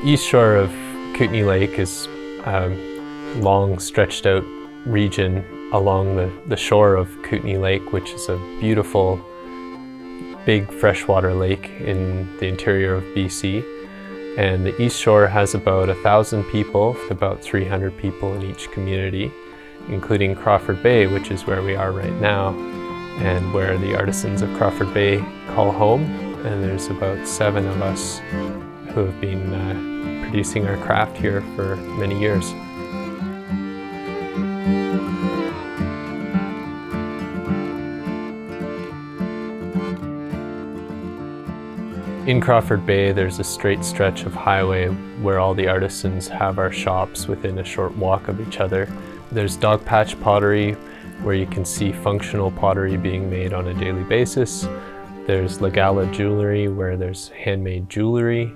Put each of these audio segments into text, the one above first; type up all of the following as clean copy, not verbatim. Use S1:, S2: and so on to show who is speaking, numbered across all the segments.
S1: east shore of Kootenay Lake is a long stretched out region along the shore of Kootenay Lake, which is a beautiful big freshwater lake in the interior of BC. And the east shore has about 1,000 people, about 300 people in each community, including Crawford Bay, which is where we are right now, and where the Artisans of Crawford Bay call home. And there's about 7 of us who have been producing our craft here for many years. In Crawford Bay, there's a straight stretch of highway where all the artisans have our shops within a short walk of each other. There's Dogpatch Pottery, where you can see functional pottery being made on a daily basis. There's Gala Jewelry, where there's handmade jewelry.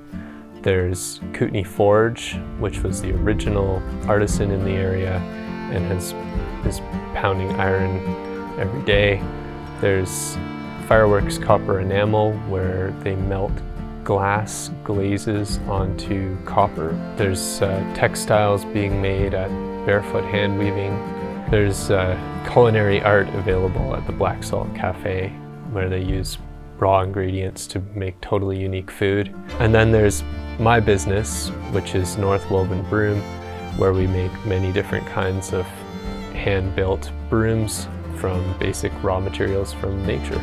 S1: There's Kootenay Forge, which was the original artisan in the area and is pounding iron every day. There's Fireworks Copper Enamel, where they melt glass glazes onto copper. There's textiles being made at Barefoot Handweaving. There's culinary art available at the BlackSalt Cafe, where they use raw ingredients to make totally unique food. And then there's my business, which is North Woven Broom, where we make many different kinds of hand-built brooms from basic raw materials from nature.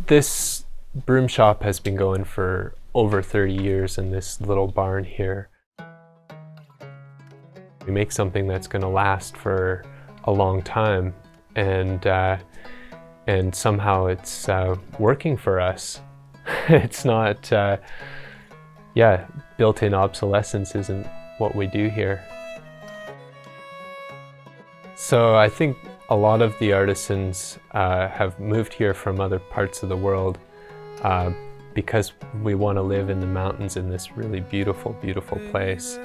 S1: This broom shop has been going for over 30 years in this little barn here. We make something that's going to last for a long time, and somehow it's working for us. It's not, built-in obsolescence isn't what we do here. So I think a lot of the artisans have moved here from other parts of the world because we want to live in the mountains in this really beautiful, beautiful place.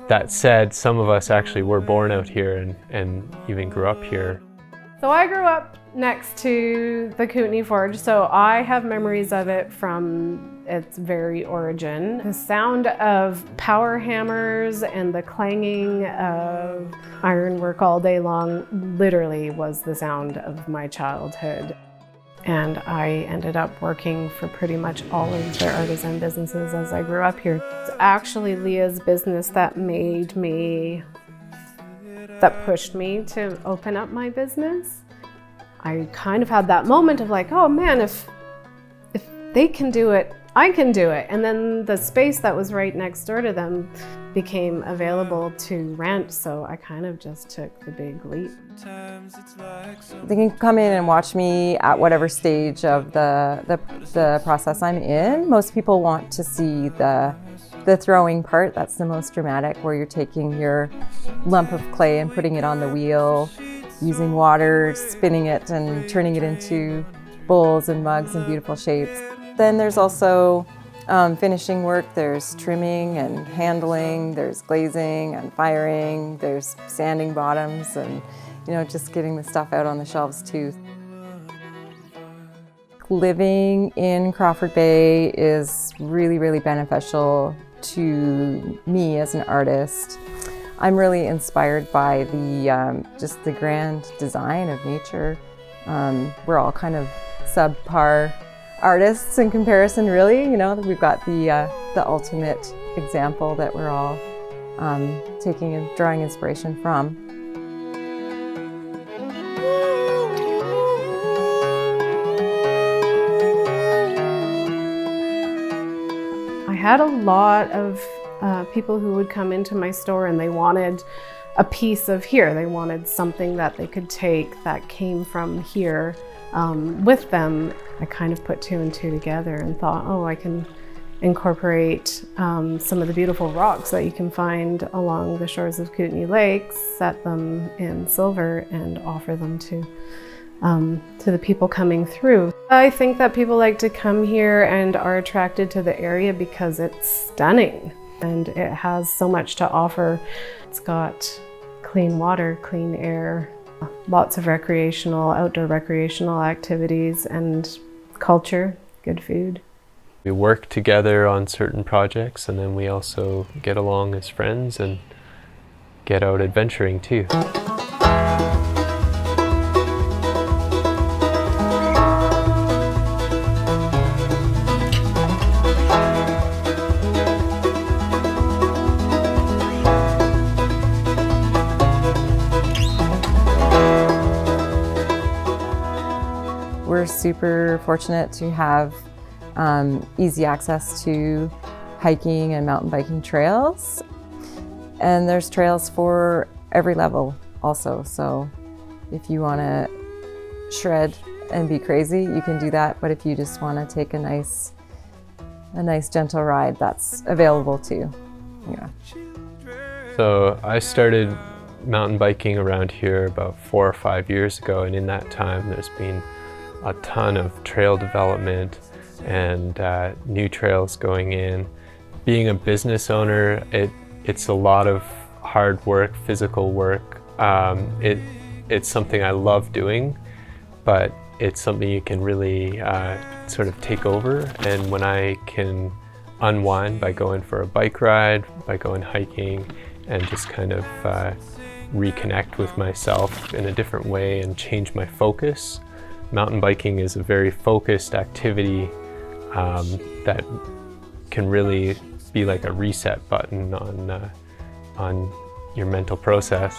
S1: That said, some of us actually were born out here and even grew up here.
S2: So I grew up next to the Kootenay Forge, so I have memories of it from its very origin. The sound of power hammers and the clanging of ironwork all day long literally was the sound of my childhood. And I ended up working for pretty much all of their artisan businesses as I grew up here. It's actually Leah's business that pushed me to open up my business. I kind of had that moment of like, oh man, if they can do it, I can do it. And then the space that was right next door to them became available to rent, so I kind of just took the big leap.
S3: They can come in and watch me at whatever stage of the process I'm in. Most people want to see the throwing part. That's the most dramatic, where you're taking your lump of clay and putting it on the wheel, using water, spinning it and turning it into bowls and mugs and beautiful shapes. Then there's also finishing work. There's trimming and handling, there's glazing and firing, there's sanding bottoms, and just getting the stuff out on the shelves too. Living in Crawford Bay is really, really beneficial to me as an artist. I'm really inspired by just the grand design of nature. We're all kind of subpar artists in comparison, really. We've got the ultimate example that we're all taking and drawing inspiration from.
S2: I had a lot of people who would come into my store and they wanted a piece of here. They wanted something that they could take that came from here with them. I kind of put 2 and 2 together and thought, oh, I can incorporate some of the beautiful rocks that you can find along the shores of Kootenay Lake, set them in silver and offer them to to the people coming through. I think that people like to come here and are attracted to the area because it's stunning and it has so much to offer. It's got clean water, clean air, lots of outdoor recreational activities, and culture, good food.
S1: We work together on certain projects, and then we also get along as friends and get out adventuring too.
S3: We're super fortunate to have easy access to hiking and mountain biking trails. And there's trails for every level also. So if you want to shred and be crazy, you can do that. But if you just want to take a nice gentle ride, that's available too. Yeah.
S1: So I started mountain biking around here about 4 or 5 years ago, and in that time there's been a ton of trail development and new trails going in. Being a business owner, it's a lot of hard work, physical work. It's something I love doing, but it's something you can really sort of take over. And when I can unwind by going for a bike ride, by going hiking, and just kind of reconnect with myself in a different way and change my focus. Mountain biking is a very focused activity that can really be like a reset button on your mental process.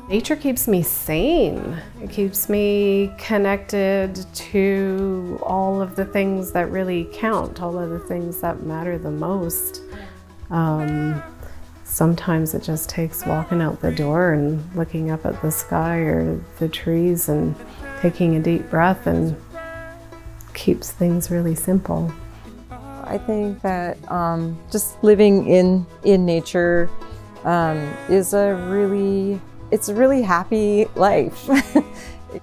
S2: Nature keeps me sane. It keeps me connected to all of the things that really count, all of the things that matter the most. Sometimes it just takes walking out the door and looking up at the sky or the trees and taking a deep breath, and keeps things really simple.
S3: I think that just living in nature is a really happy life.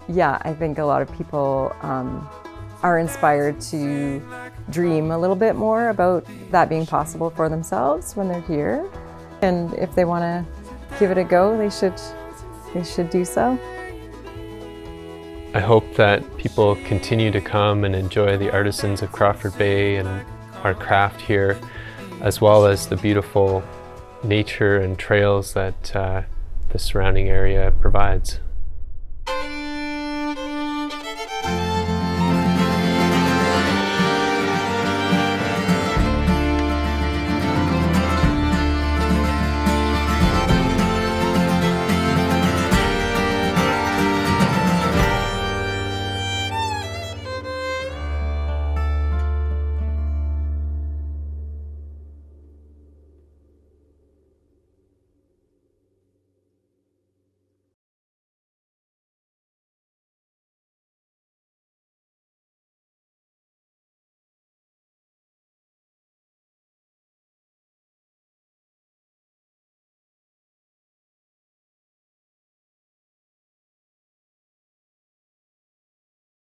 S3: Yeah, I think a lot of people are inspired to dream a little bit more about that being possible for themselves when they're here. And if they want to give it a go, they should do so.
S1: I hope that people continue to come and enjoy the Artisans of Crawford Bay and our craft here, as well as the beautiful nature and trails that the surrounding area provides.